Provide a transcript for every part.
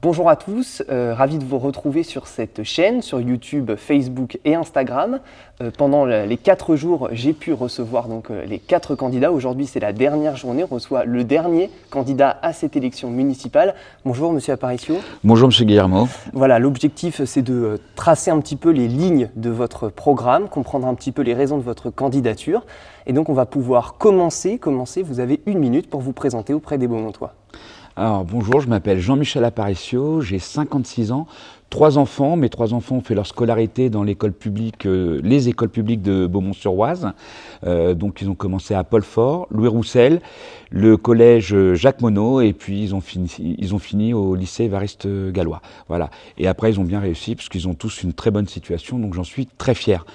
Bonjour à tous, ravi de vous retrouver sur cette chaîne, sur YouTube, Facebook et Instagram. Pendant les 4 jours, j'ai pu recevoir les 4 candidats. Aujourd'hui, c'est la dernière journée, on reçoit le dernier candidat à cette élection municipale. Bonjour Monsieur Aparicio. Bonjour Monsieur Guillermo. Voilà, l'objectif c'est de tracer un petit peu les lignes de votre programme, comprendre un petit peu les raisons de votre candidature. Et donc on va pouvoir commencer. Vous avez 1 minute pour vous présenter auprès des Beaumontois. Alors bonjour, je m'appelle Jean-Michel Aparicio, j'ai 56 ans, 3 enfants. Mes 3 enfants ont fait leur scolarité dans l'école publique, les écoles publiques de Beaumont-sur-Oise. Donc ils ont commencé à Paul Fort, Louis Roussel, le collège Jacques Monod, et puis ils ont fini au lycée Évariste Galois. Voilà. Et après ils ont bien réussi parce qu'ils ont tous une très bonne situation, donc j'en suis très fier.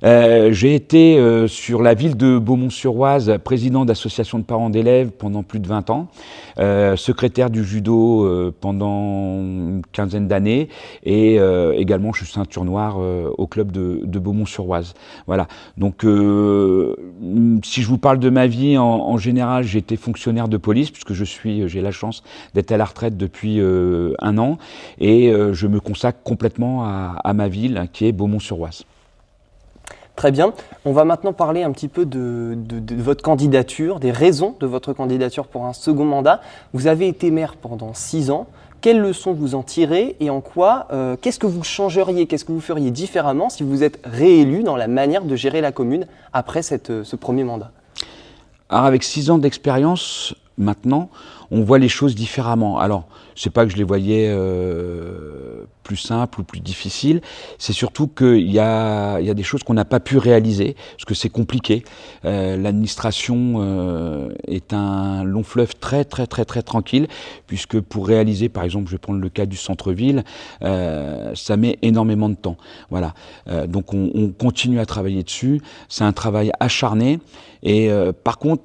J'ai été sur la ville de Beaumont-sur-Oise, président d'association de parents d'élèves pendant plus de 20 ans, secrétaire du judo pendant une quinzaine d'années, et également je suis ceinture noire au club de Beaumont-sur-Oise. Voilà. Donc si je vous parle de ma vie en général, j'ai été fonctionnaire de police puisque j'ai la chance d'être à la retraite depuis 1 an, et je me consacre complètement à ma ville qui est Beaumont-sur-Oise. Très bien. On va maintenant parler un petit peu de votre candidature, des raisons de votre candidature pour un second mandat. Vous avez été maire pendant 6 ans. Quelles leçons vous en tirez et en quoi, qu'est-ce que vous changeriez, qu'est-ce que vous feriez différemment si vous êtes réélu dans la manière de gérer la commune après ce premier mandat? Alors avec 6 ans d'expérience, maintenant, on voit les choses différemment. Alors, c'est pas que je les voyais plus simples ou plus difficiles, c'est surtout qu'il y a des choses qu'on n'a pas pu réaliser, parce que c'est compliqué. L'administration est un long fleuve très tranquille, puisque pour réaliser, par exemple, je vais prendre le cas du centre-ville, ça met énormément de temps. Voilà. Donc on continue à travailler dessus, c'est un travail acharné, et par contre,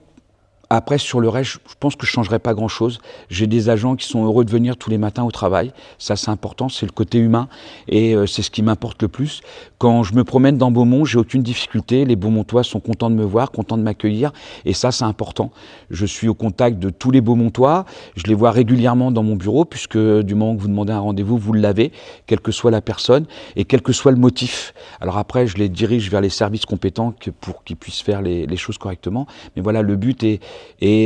après, sur le reste, je pense que je ne changerai pas grand-chose. J'ai des agents qui sont heureux de venir tous les matins au travail. Ça, c'est important, c'est le côté humain, et c'est ce qui m'importe le plus. Quand je me promène dans Beaumont, j'ai aucune difficulté. Les Beaumontois sont contents de me voir, contents de m'accueillir, et ça, c'est important. Je suis au contact de tous les Beaumontois. Je les vois régulièrement dans mon bureau, puisque du moment que vous demandez un rendez-vous, vous l'avez, quelle que soit la personne et quel que soit le motif. Alors après, je les dirige vers les services compétents pour qu'ils puissent faire les choses correctement. Mais voilà, le but est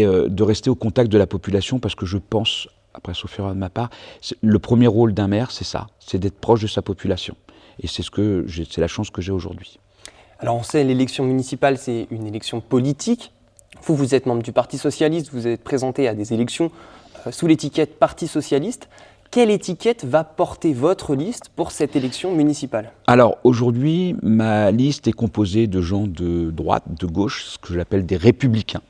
de rester au contact de la population, parce que je pense, après sauf erreur de ma part, le premier rôle d'un maire, c'est ça, c'est d'être proche de sa population. Et c'est la chance que j'ai aujourd'hui. Alors on sait, l'élection municipale, c'est une élection politique. Vous êtes membre du Parti Socialiste, vous êtes présenté à des élections sous l'étiquette Parti Socialiste. Quelle étiquette va porter votre liste pour cette élection municipale? Alors aujourd'hui, ma liste est composée de gens de droite, de gauche, ce que j'appelle des républicains.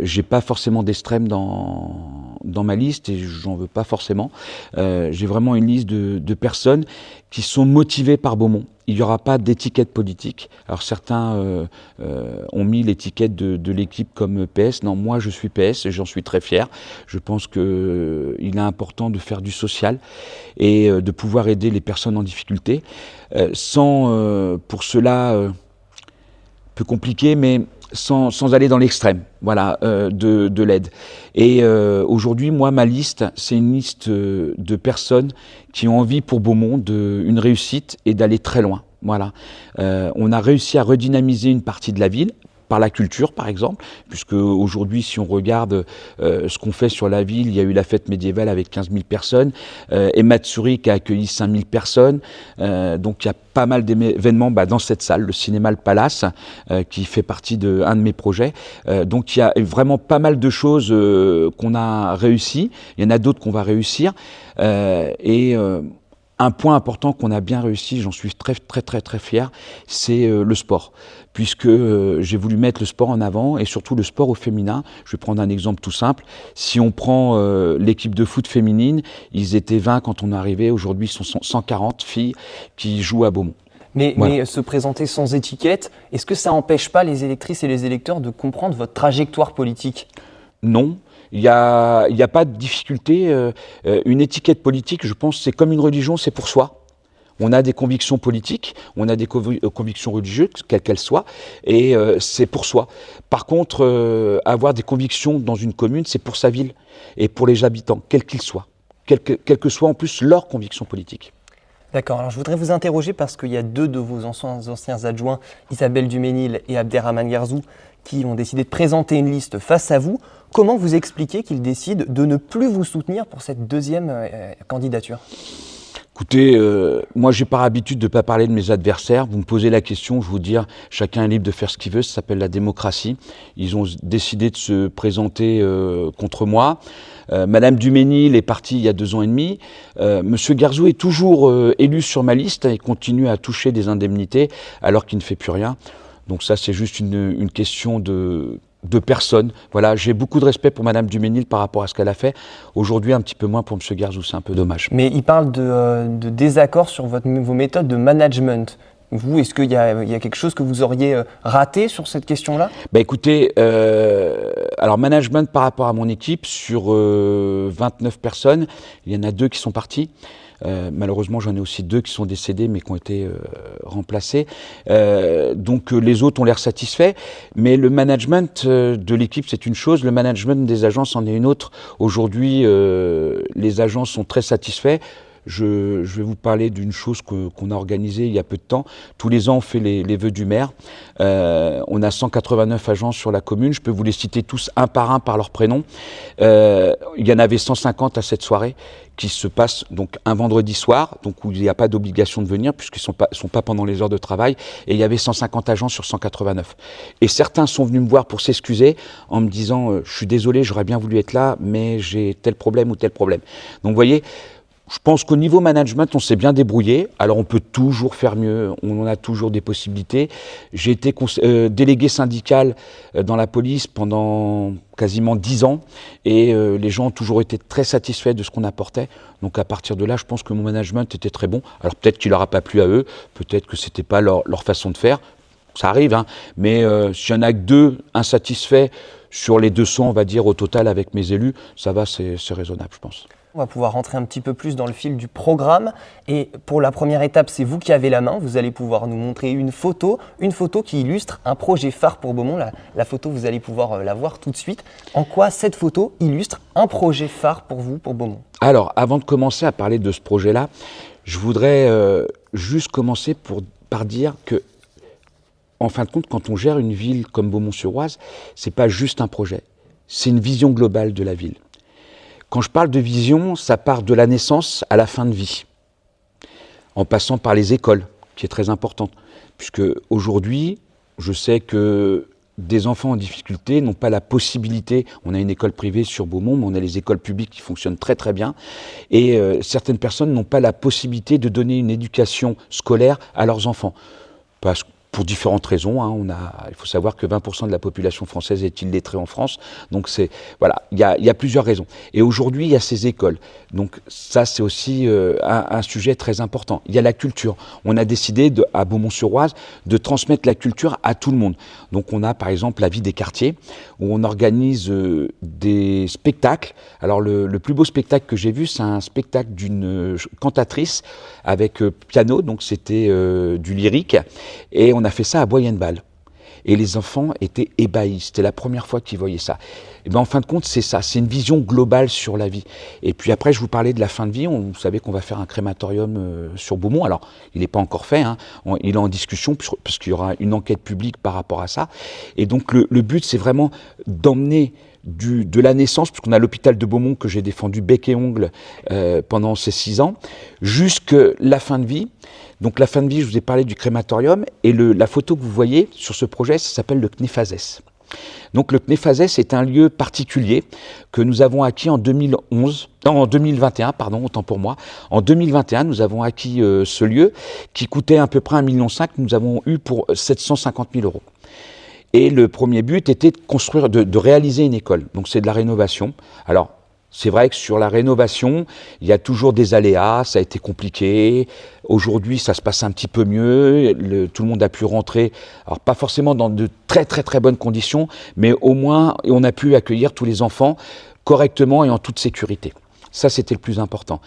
J'ai pas forcément d'extrême dans ma liste, et j'en veux pas forcément. J'ai vraiment une liste de personnes qui sont motivées par Beaumont. Il n'y aura pas d'étiquette politique. Alors certains ont mis l'étiquette de l'équipe comme PS. Non, moi je suis PS et j'en suis très fier. Je pense qu'il est important de faire du social et de pouvoir aider les personnes en difficulté. Pour cela, peu compliqué, mais sans aller dans l'extrême, voilà, de l'aide. Et aujourd'hui, moi, ma liste, c'est une liste de personnes qui ont envie pour Beaumont une réussite et d'aller très loin. Voilà. On a réussi à redynamiser une partie de la ville, par la culture, par exemple, puisque aujourd'hui, si on regarde ce qu'on fait sur la ville, il y a eu la fête médiévale avec 15 000 personnes, Ematsuri qui a accueilli 5 000 personnes, donc il y a pas mal d'événements dans cette salle, le cinéma Le Palace, qui fait partie d'un de mes projets. Donc il y a vraiment pas mal de choses qu'on a réussi, il y en a d'autres qu'on va réussir, un point important qu'on a bien réussi, j'en suis très fier, c'est le sport. Puisque j'ai voulu mettre le sport en avant, et surtout le sport au féminin. Je vais prendre un exemple tout simple. Si on prend l'équipe de foot féminine, ils étaient 20 quand on est arrivé. Aujourd'hui, ils sont 140 filles qui jouent à Beaumont. Mais se présenter sans étiquette, est-ce que ça n'empêche pas les électrices et les électeurs de comprendre votre trajectoire politique? Non. Il y a pas de difficulté. Une étiquette politique, je pense, c'est comme une religion, c'est pour soi. On a des convictions politiques, on a des convictions religieuses, quelles qu'elles soient, et c'est pour soi. Par contre, avoir des convictions dans une commune, c'est pour sa ville et pour les habitants, quels qu'ils soient. quelle que soit en plus leur conviction politique. D'accord, alors je voudrais vous interroger parce qu'il y a deux de vos anciens adjoints, Isabelle Duménil et Abderrahmane Gherzou, qui ont décidé de présenter une liste face à vous. Comment vous expliquez qu'ils décident de ne plus vous soutenir pour cette deuxième candidature ? Écoutez, moi j'ai par habitude de ne pas parler de mes adversaires. Vous me posez la question, je vous dis, chacun est libre de faire ce qu'il veut, ça s'appelle la démocratie. Ils ont décidé de se présenter contre moi. Madame Duménil est partie il y a 2 ans et demi. Monsieur Gherzou est toujours élu sur ma liste et continue à toucher des indemnités alors qu'il ne fait plus rien. Donc ça c'est juste une question de personnes. Voilà, j'ai beaucoup de respect pour Madame Duménil par rapport à ce qu'elle a fait. Aujourd'hui, un petit peu moins pour Monsieur Gherzou, c'est un peu dommage. Mais il parle de désaccord sur vos méthodes de management. Vous, est-ce qu'il y a quelque chose que vous auriez raté sur cette question-là ? Écoutez, alors management par rapport à mon équipe, sur 29 personnes, il y en a 2 qui sont partis. Malheureusement, j'en ai aussi 2 qui sont décédés, mais qui ont été remplacés. Donc les autres ont l'air satisfaits, mais le management de l'équipe, c'est une chose, le management des agences en est une autre. Aujourd'hui, les agences sont très satisfaits. Je vais vous parler d'une chose qu'on a organisée il y a peu de temps. Tous les ans, on fait les vœux du maire. On a 189 agences sur la commune. Je peux vous les citer tous un par leur prénom. Il y en avait 150 à cette soirée qui se passe donc un vendredi soir, donc où il n'y a pas d'obligation de venir puisqu'ils sont pas pendant les heures de travail. Et il y avait 150 agents sur 189. Et certains sont venus me voir pour s'excuser en me disant je suis désolé, j'aurais bien voulu être là, mais j'ai tel problème ou tel problème. Donc vous voyez, je pense qu'au niveau management, on s'est bien débrouillé. Alors, on peut toujours faire mieux. On en a toujours des possibilités. J'ai été délégué syndical dans la police pendant quasiment 10 ans. Et les gens ont toujours été très satisfaits de ce qu'on apportait. Donc, à partir de là, je pense que mon management était très bon. Alors, peut-être qu'il n'aura pas plu à eux. Peut-être que c'était pas leur façon de faire. Ça arrive, hein. Mais s'il y en a que 2 insatisfaits sur les 200, on va dire, au total avec mes élus, ça va, c'est raisonnable, je pense. On va pouvoir rentrer un petit peu plus dans le fil du programme. Et pour la première étape, c'est vous qui avez la main. Vous allez pouvoir nous montrer une photo qui illustre un projet phare pour Beaumont. La photo, vous allez pouvoir la voir tout de suite. En quoi cette photo illustre un projet phare pour vous, pour Beaumont ? Alors, avant de commencer à parler de ce projet-là, je voudrais juste commencer par dire que, en fin de compte, quand on gère une ville comme Beaumont-sur-Oise, c'est pas juste un projet, c'est une vision globale de la ville. Quand je parle de vision, ça part de la naissance à la fin de vie, en passant par les écoles, qui est très importante. Puisque aujourd'hui, je sais que des enfants en difficulté n'ont pas la possibilité, on a une école privée sur Beaumont, mais on a les écoles publiques qui fonctionnent très très bien, et certaines personnes n'ont pas la possibilité de donner une éducation scolaire à leurs enfants. Pour différentes raisons, hein. Il faut savoir que 20% de la population française est illettrée en France, donc il y a plusieurs raisons. Et aujourd'hui, il y a ces écoles, donc ça c'est aussi un sujet très important. Il y a la culture. On a décidé à Beaumont-sur-Oise de transmettre la culture à tout le monde. Donc on a par exemple la vie des quartiers, où on organise des spectacles. Alors le plus beau spectacle que j'ai vu, c'est un spectacle d'une cantatrice avec piano, donc c'était du lyrique, et on a fait ça à Boyenbal. Et les enfants étaient ébahis. C'était la première fois qu'ils voyaient ça. Et bien, en fin de compte, c'est ça. C'est une vision globale sur la vie. Et puis après, je vous parlais de la fin de vie. Vous savez qu'on va faire un crématorium sur Beaumont. Alors, il n'est pas encore fait. Hein. Il est en discussion parce qu'il y aura une enquête publique par rapport à ça. Et donc, le but, c'est vraiment d'emmener de la naissance, puisqu'on a l'hôpital de Beaumont que j'ai défendu bec et ongle pendant ces 6 ans, jusqu'à la fin de vie. Donc la fin de vie, je vous ai parlé du crématorium, et la photo que vous voyez sur ce projet, ça s'appelle le CNEFASES. Donc le CNEFASES est un lieu particulier que nous avons acquis en 2021, autant pour moi. En 2021, nous avons acquis ce lieu qui coûtait à peu près 1,5 million, nous avons eu pour 750 000 €. Et le premier but était de construire, de réaliser une école. Donc c'est de la rénovation. Alors, c'est vrai que sur la rénovation, il y a toujours des aléas, ça a été compliqué. Aujourd'hui, ça se passe un petit peu mieux. Tout le monde a pu rentrer, alors pas forcément dans de très très très bonnes conditions, mais au moins on a pu accueillir tous les enfants correctement et en toute sécurité. Ça, c'était le plus important.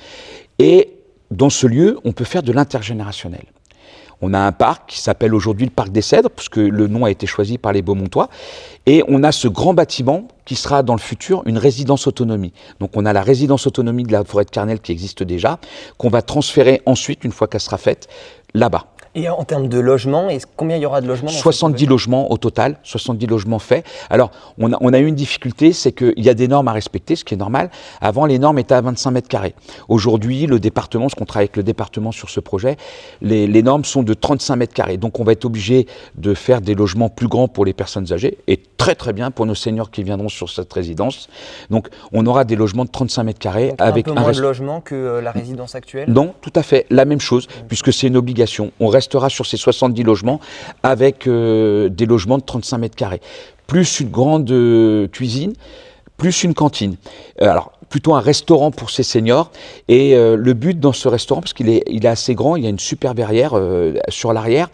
Et dans ce lieu, on peut faire de l'intergénérationnel. On a un parc qui s'appelle aujourd'hui le Parc des Cèdres, puisque le nom a été choisi par les Beaumontois. Et on a ce grand bâtiment qui sera dans le futur une résidence autonomie. Donc on a la résidence autonomie de la forêt de Carnel qui existe déjà, qu'on va transférer ensuite, une fois qu'elle sera faite, là-bas. Et en termes de logement, combien il y aura de logements 70 logements au total, 70 logements faits. Alors, on a eu une difficulté, c'est qu'il y a des normes à respecter, ce qui est normal. Avant, les normes étaient à 25 mètres carrés. Aujourd'hui, le département, parce qu'on travaille avec le département sur ce projet, les normes sont de 35 mètres carrés. Donc, on va être obligé de faire des logements plus grands pour les personnes âgées et très très bien pour nos seniors qui viendront sur cette résidence. Donc, on aura des logements de 35 mètres carrés. Donc, avec un peu moins de logements que la résidence actuelle? Non, tout à fait, la même chose, puisque c'est une obligation. On restera sur ces 70 logements avec des logements de 35 mètres carrés, plus une grande cuisine, plus une cantine. Alors, plutôt un restaurant pour ces seniors. Et le but dans ce restaurant, parce qu'il est assez grand, il y a une super verrière sur l'arrière.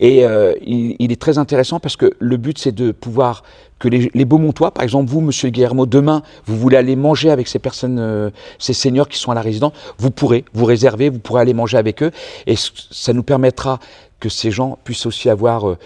Et il est très intéressant parce que le but, c'est de pouvoir que les Beaumontois, par exemple vous, Monsieur Guillermo, demain, vous voulez aller manger avec ces personnes, ces seniors qui sont à la résidence, vous pourrez vous réserver, vous pourrez aller manger avec eux. Et ça nous permettra que ces gens puissent aussi avoir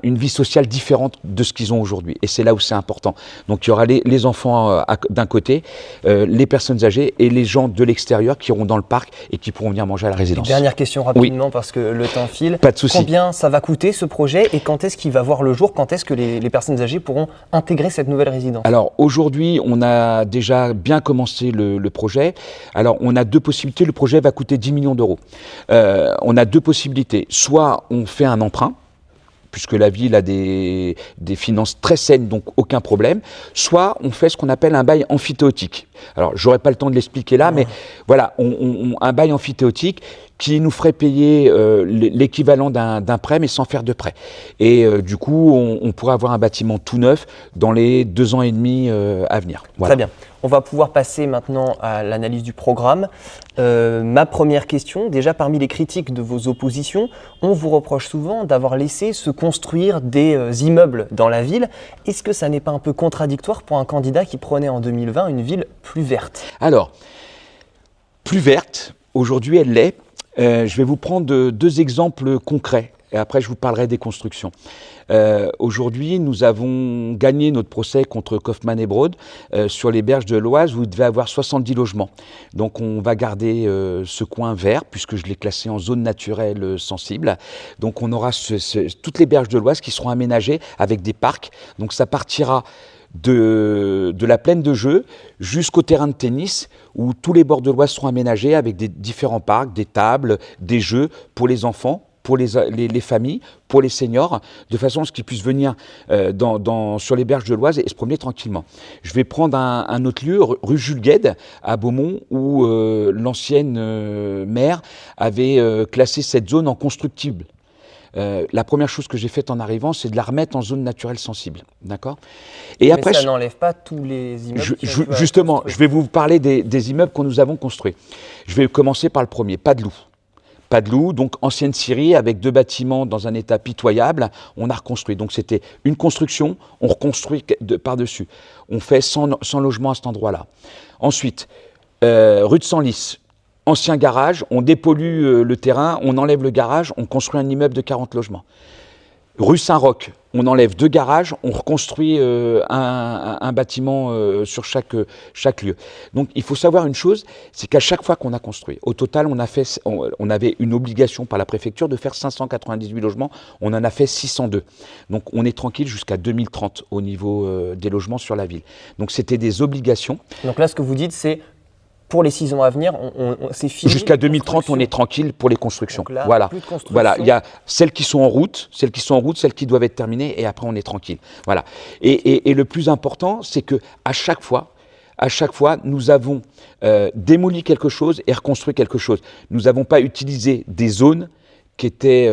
une vie sociale différente de ce qu'ils ont aujourd'hui. Et c'est là où c'est important. Donc il y aura les enfants d'un côté, les personnes âgées et les gens de l'extérieur qui iront dans le parc et qui pourront venir manger à la résidence. Dernière question rapidement, oui, parce que le temps file. Pas de souci. Combien ça va coûter ce projet et quand est-ce qu'il va voir le jour? Quand est-ce que les personnes âgées pourront intégrer cette nouvelle résidence? Alors aujourd'hui, on a déjà bien commencé le projet. Alors on a deux possibilités. Le projet va coûter 10 millions d'euros. On a deux possibilités. Soit on fait un emprunt, puisque la ville a des finances très saines, donc aucun problème. Soit on fait ce qu'on appelle un bail amphithéotique. Alors, j'aurais pas le temps de l'expliquer là, mais voilà, un bail amphithéotique qui nous ferait payer l'équivalent d'un prêt, mais sans faire de prêt. Et du coup, on pourrait avoir un bâtiment tout neuf dans les 2 ans et demi à venir. Voilà. Très bien. On va pouvoir passer maintenant à l'analyse du programme. Ma première question, déjà parmi les critiques de vos oppositions, on vous reproche souvent d'avoir laissé se construire des immeubles dans la ville. Est-ce que ça n'est pas un peu contradictoire pour un candidat qui prenait en 2020 une ville plus verte? Alors, plus verte, aujourd'hui elle l'est. Je vais vous prendre 2 exemples concrets et après je vous parlerai des constructions. Aujourd'hui, nous avons gagné notre procès contre Kaufmann et Broad sur les berges de l'Oise où il devait avoir 70 logements. Donc on va garder ce coin vert puisque je l'ai classé en zone naturelle sensible. Donc on aura toutes les berges de l'Oise qui seront aménagées avec des parcs. Donc ça partira de la plaine de jeu jusqu'au terrain de tennis où tous les bords de l'Oise seront aménagés avec des différents parcs, des tables, des jeux pour les enfants, pour les familles, pour les seniors, de façon à ce qu'ils puissent venir sur les berges de l'Oise et se promener tranquillement. Je vais prendre un autre lieu, rue Jules Guesde, à Beaumont, où l'ancienne maire avait classé cette zone en constructible. La première chose que j'ai faite en arrivant, c'est de la remettre en zone naturelle sensible. D'accord ? Et après, ça n'enlève pas tous les immeubles justement, je vais vous parler des immeubles que nous avons construits. Je vais commencer par le premier, Padeloup. Padeloup, donc ancienne scierie avec 2 bâtiments dans un état pitoyable, on a reconstruit. Donc c'était une construction, on reconstruit par-dessus. On fait 100 logements à cet endroit-là. Ensuite, rue de Senlis, ancien garage, on dépollue le terrain, on enlève le garage, on construit un immeuble de 40 logements. Rue Saint-Roch, on enlève 2 garages, on reconstruit un bâtiment sur chaque lieu. Donc il faut savoir une chose, c'est qu'à chaque fois qu'on a construit, au total on avait une obligation par la préfecture de faire 598 logements, on en a fait 602. Donc on est tranquille jusqu'à 2030 au niveau des logements sur la ville. Donc c'était des obligations. Donc là ce que vous dites c'est pour les 6 ans à venir, c'est fini. Jusqu'à 2030, on est tranquille pour les constructions. Donc là, voilà. Plus de construction. Voilà. Il y a celles qui sont en route, celles qui doivent être terminées, et après on est tranquille. Voilà. Et le plus important, c'est que à chaque fois, nous avons démoli quelque chose et reconstruit quelque chose. Nous n'avons pas utilisé des zones qui étaient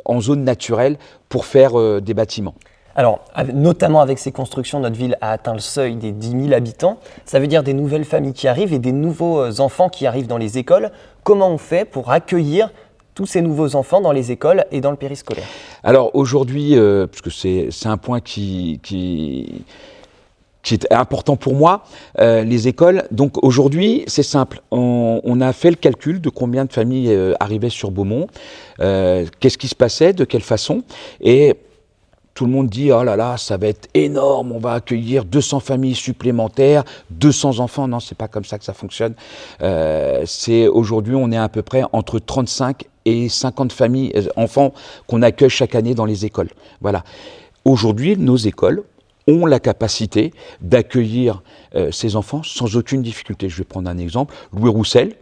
en zone naturelle pour faire des bâtiments. Alors, notamment avec ces constructions, notre ville a atteint le seuil des 10 000 habitants. Ça veut dire des nouvelles familles qui arrivent et des nouveaux enfants qui arrivent dans les écoles. Comment on fait pour accueillir tous ces nouveaux enfants dans les écoles et dans le périscolaire? Alors aujourd'hui, puisque c'est un point qui qui est important pour moi, les écoles. Donc aujourd'hui, c'est simple. On a fait le calcul de combien de familles arrivaient sur Beaumont, qu'est-ce qui se passait, de quelle façon. Et tout le monde dit « Oh là là, ça va être énorme, on va accueillir 200 familles supplémentaires, 200 enfants. » Non, c'est pas comme ça que ça fonctionne. Aujourd'hui, on est à peu près entre 35 et 50 familles, enfants qu'on accueille chaque année dans les écoles. Voilà. Aujourd'hui, nos écoles ont la capacité d'accueillir ces enfants sans aucune difficulté. Je vais prendre un exemple. Louis Roussel,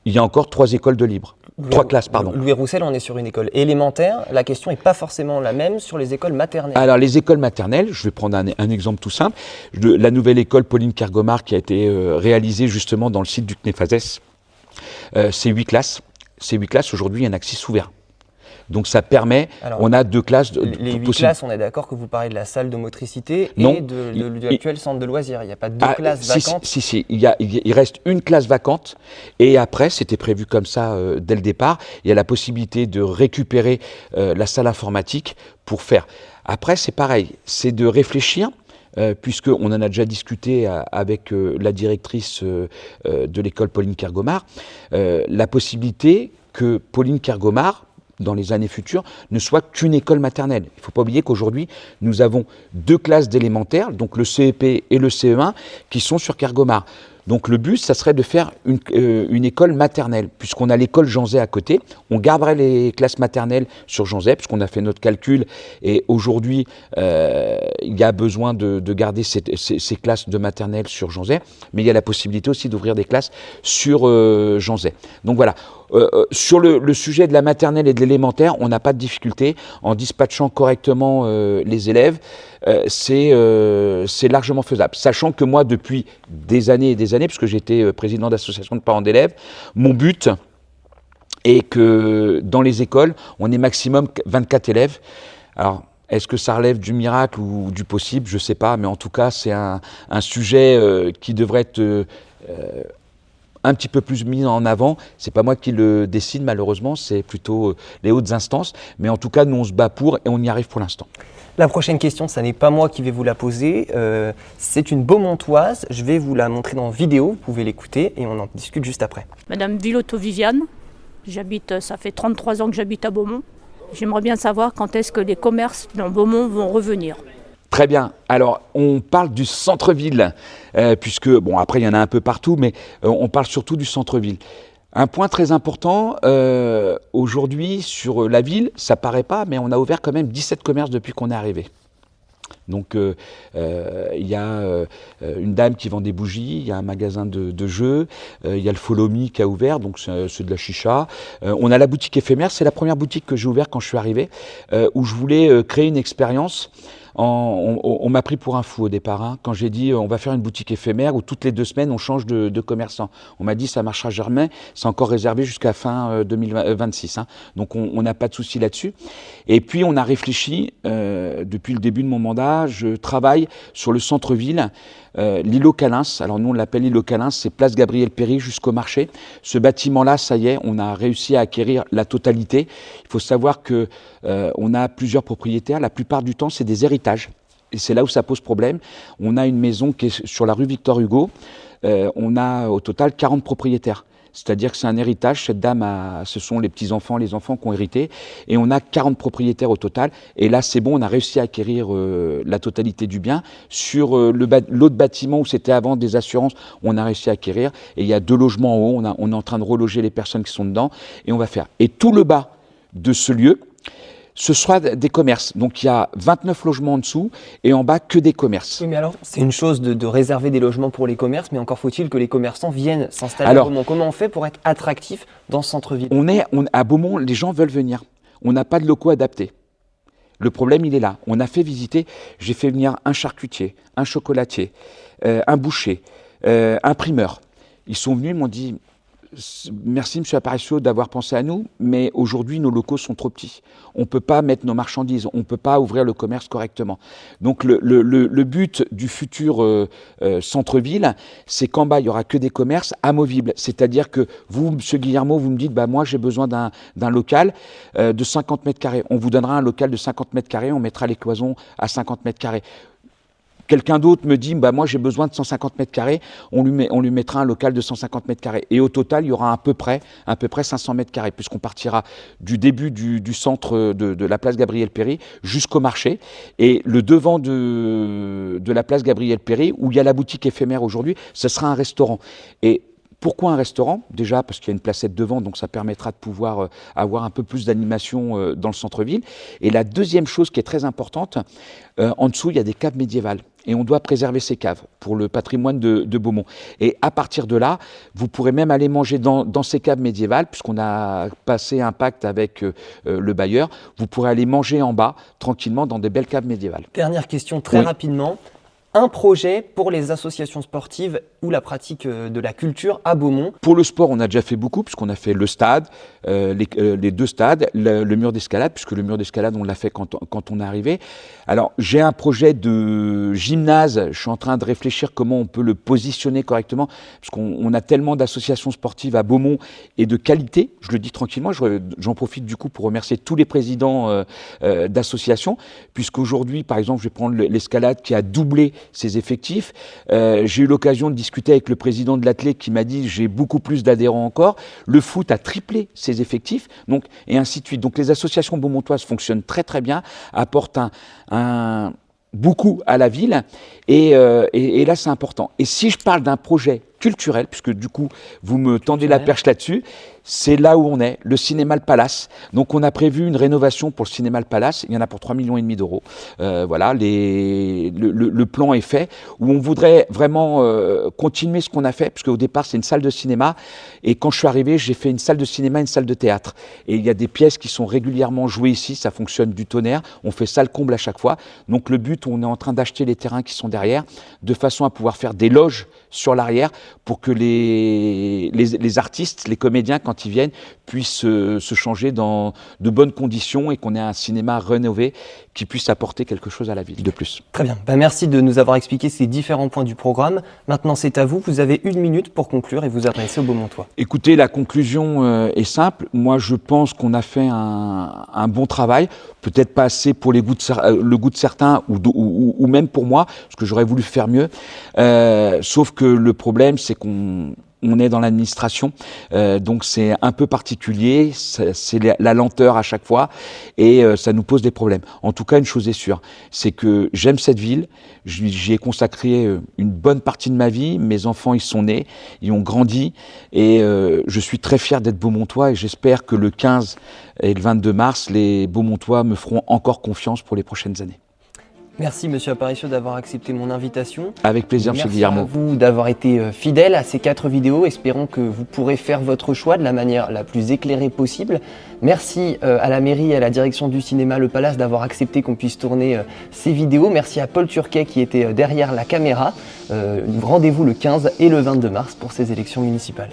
il y a encore 3 écoles de libre. 3 classes, pardon. Louis Roussel, on est sur une école élémentaire. La question n'est pas forcément la même sur les écoles maternelles. Alors, les écoles maternelles, je vais prendre un exemple tout simple. La nouvelle école Pauline Kergomar qui a été réalisée justement dans le site du CNEFASES, c'est 8 classes. Ces 8 classes, aujourd'hui, il y a un accès ouvert. Donc ça permet, alors, on a 2 classes les 8 classes, on est d'accord que vous parlez de la salle de motricité et de l'actuel centre de loisirs. Il n'y a pas 2 classes vacantes. Si. Il reste une classe vacante et après, c'était prévu comme ça dès le départ, il y a la possibilité de récupérer la salle informatique pour faire. Après, c'est pareil, c'est de réfléchir. Puisqu'on en a déjà discuté avec la directrice de l'école Pauline Kergomar, la possibilité que Pauline Kergomar, dans les années futures, ne soit qu'une école maternelle. Il ne faut pas oublier qu'aujourd'hui, nous avons 2 classes d'élémentaire, donc le CEP et le CE1, qui sont sur Kergomar. Donc le but, ça serait de faire une école maternelle, puisqu'on a l'école Jean Zay à côté. On garderait les classes maternelles sur Jean Zay, puisqu'on a fait notre calcul. Et aujourd'hui, il y a besoin de garder ces classes de maternelle sur Jean Zay. Mais il y a la possibilité aussi d'ouvrir des classes sur Jean Zay. Donc voilà. Sur le sujet de la maternelle et de l'élémentaire, on n'a pas de difficulté en dispatchant correctement les élèves. C'est largement faisable. Sachant que moi, depuis des années et des années, puisque j'étais président d'association de parents d'élèves, mon but est que dans les écoles, on ait maximum 24 élèves. Alors, est-ce que ça relève du miracle ou du possible? Je ne sais pas, mais en tout cas, c'est un sujet qui devrait être un petit peu plus mis en avant. C'est pas moi qui le décide malheureusement, c'est plutôt les hautes instances. Mais en tout cas, nous on se bat pour et on y arrive pour l'instant. La prochaine question, ça n'est pas moi qui vais vous la poser. C'est une Beaumontoise. Je vais vous la montrer dans vidéo. Vous pouvez l'écouter et on en discute juste après. Madame Villotto-Viviane, ça fait 33 ans que j'habite à Beaumont. J'aimerais bien savoir quand est-ce que les commerces dans Beaumont vont revenir. Très bien. Alors, on parle du centre-ville, puisque, bon, après, il y en a un peu partout, mais on parle surtout du centre-ville. Un point très important, aujourd'hui, sur la ville, ça paraît pas, mais on a ouvert quand même 17 commerces depuis qu'on est arrivé. Donc, il y a une dame qui vend des bougies, il y a un magasin de jeux, il y a le Follow Me qui a ouvert, donc c'est de la chicha. On a la boutique éphémère, c'est la première boutique que j'ai ouverte quand je suis arrivé, où je voulais créer une expérience. On m'a pris pour un fou au départ, hein, quand j'ai dit on va faire une boutique éphémère où toutes les 2 semaines on change de commerçant. On m'a dit ça marchera jamais, c'est encore réservé jusqu'à fin 2026. Hein. Donc on n'a pas de souci là-dessus. Et puis on a réfléchi, depuis le début de mon mandat, je travaille sur le centre-ville, l'îlot Calins. Alors nous on l'appelle l'îlot Calins, c'est place Gabriel Péry jusqu'au marché. Ce bâtiment-là, ça y est, on a réussi à acquérir la totalité. Il faut savoir que on a plusieurs propriétaires, la plupart du temps c'est des héritages. Et c'est là où ça pose problème. On a une maison qui est sur la rue Victor Hugo. On a au total 40 propriétaires. C'est-à-dire que c'est un héritage. Cette dame, ce sont les petits-enfants, les enfants qui ont hérité. Et on a 40 propriétaires au total. Et là, c'est bon, on a réussi à acquérir la totalité du bien. Sur l'autre bâtiment où c'était avant des assurances, on a réussi à acquérir. Et il y a 2 logements en haut. On est en train de reloger les personnes qui sont dedans. Et on va faire. Et tout le bas de ce lieu, ce sera des commerces. Donc il y a 29 logements en dessous et en bas que des commerces. Oui, mais alors, c'est une chose de réserver des logements pour les commerces, mais encore faut-il que les commerçants viennent s'installer à Beaumont. Comment on fait pour être attractif dans ce centre-ville? À Beaumont, les gens veulent venir. On n'a pas de locaux adaptés. Le problème, il est là. On a fait visiter, j'ai fait venir un charcutier, un chocolatier, un boucher, un primeur. Ils sont venus, ils m'ont dit « Merci, M. Aparicio, d'avoir pensé à nous, mais aujourd'hui, nos locaux sont trop petits. On ne peut pas mettre nos marchandises, on ne peut pas ouvrir le commerce correctement. » Donc, le but du futur centre-ville, c'est qu'en bas, il n'y aura que des commerces amovibles. C'est-à-dire que vous, M. Guillermo, vous me dites « Moi, j'ai besoin d'un local de 50 mètres carrés. » On vous donnera un local de 50 mètres carrés, on mettra les cloisons à 50 mètres carrés. quelqu'un d'autre me dit, bah, moi j'ai besoin de 150 mètres carrés, on lui mettra un local de 150 mètres carrés. Et au total, il y aura à peu près 500 mètres carrés, puisqu'on partira du début du centre de la place Gabriel-Péri jusqu'au marché. Et le devant de la place Gabriel-Péri, où il y a la boutique éphémère aujourd'hui, ce sera un restaurant. Et pourquoi un restaurant? Déjà parce qu'il y a une placette devant, donc ça permettra de pouvoir avoir un peu plus d'animation dans le centre-ville. Et la deuxième chose qui est très importante, en dessous, il y a des caves médiévales. Et on doit préserver ces caves pour le patrimoine de Beaumont. Et à partir de là, vous pourrez même aller manger dans ces caves médiévales, puisqu'on a passé un pacte avec le bailleur. Vous pourrez aller manger en bas, tranquillement, dans des belles caves médiévales. Dernière question, très rapidement. Un projet pour les associations sportives ou la pratique de la culture à Beaumont? Pour le sport, on a déjà fait beaucoup, puisqu'on a fait le stade, les deux stades, le mur d'escalade, puisque le mur d'escalade, on l'a fait quand on est arrivé. Alors, j'ai un projet de gymnase, je suis en train de réfléchir comment on peut le positionner correctement, parce qu'on a tellement d'associations sportives à Beaumont et de qualité, je le dis tranquillement, j'en profite du coup pour remercier tous les présidents d'associations, puisqu'aujourd'hui, par exemple, je vais prendre l'escalade qui a doublé ses effectifs. J'ai eu l'occasion de discuter avec le président de l'Athlé qui m'a dit j'ai beaucoup plus d'adhérents encore. Le foot a triplé ses effectifs, donc, et ainsi de suite. Donc les associations beaumontoises fonctionnent très très bien, apportent beaucoup à la ville et là c'est important. Et si je parle d'un projet culturel, puisque du coup vous me tendez la perche là-dessus, c'est là où on est, le cinéma Le Palace. Donc on a prévu une rénovation pour le cinéma Le Palace, il y en a pour 3,5 millions d'euros. Voilà, le plan est fait, où on voudrait vraiment continuer ce qu'on a fait, puisque au départ c'est une salle de cinéma, et quand je suis arrivé, j'ai fait une salle de cinéma, une salle de théâtre. Et il y a des pièces qui sont régulièrement jouées ici, ça fonctionne du tonnerre, on fait salle comble à chaque fois. Donc le but, on est en train d'acheter les terrains qui sont derrière, de façon à pouvoir faire des loges sur l'arrière, pour que les artistes, les comédiens, quand ils viennent, puissent se changer dans de bonnes conditions et qu'on ait un cinéma rénové qui puisse apporter quelque chose à la ville de plus. Très bien. Merci de nous avoir expliqué ces différents points du programme. Maintenant, c'est à vous. Vous avez 1 minute pour conclure et vous adresser aux Beaumontois. Écoutez, la conclusion est simple. Moi, je pense qu'on a fait un bon travail. Peut-être pas assez pour le goût de certains ou même pour moi, parce que j'aurais voulu faire mieux. Sauf que le problème, c'est qu'on est dans l'administration, donc c'est un peu particulier, c'est la lenteur à chaque fois et ça nous pose des problèmes. En tout cas, une chose est sûre, c'est que j'aime cette ville, j'y ai consacré une bonne partie de ma vie, mes enfants y sont nés, ils ont grandi et je suis très fier d'être Beaumontois et j'espère que le 15 et le 22 mars, les Beaumontois me feront encore confiance pour les prochaines années. Merci Monsieur Aparicio d'avoir accepté mon invitation. Avec plaisir, Monsieur Guillermo. Merci à vous d'avoir été fidèle à ces 4 vidéos. Espérons que vous pourrez faire votre choix de la manière la plus éclairée possible. Merci à la mairie et à la direction du cinéma Le Palace d'avoir accepté qu'on puisse tourner ces vidéos. Merci à Paul Turquet qui était derrière la caméra. Rendez-vous le 15 et le 22 mars pour ces élections municipales.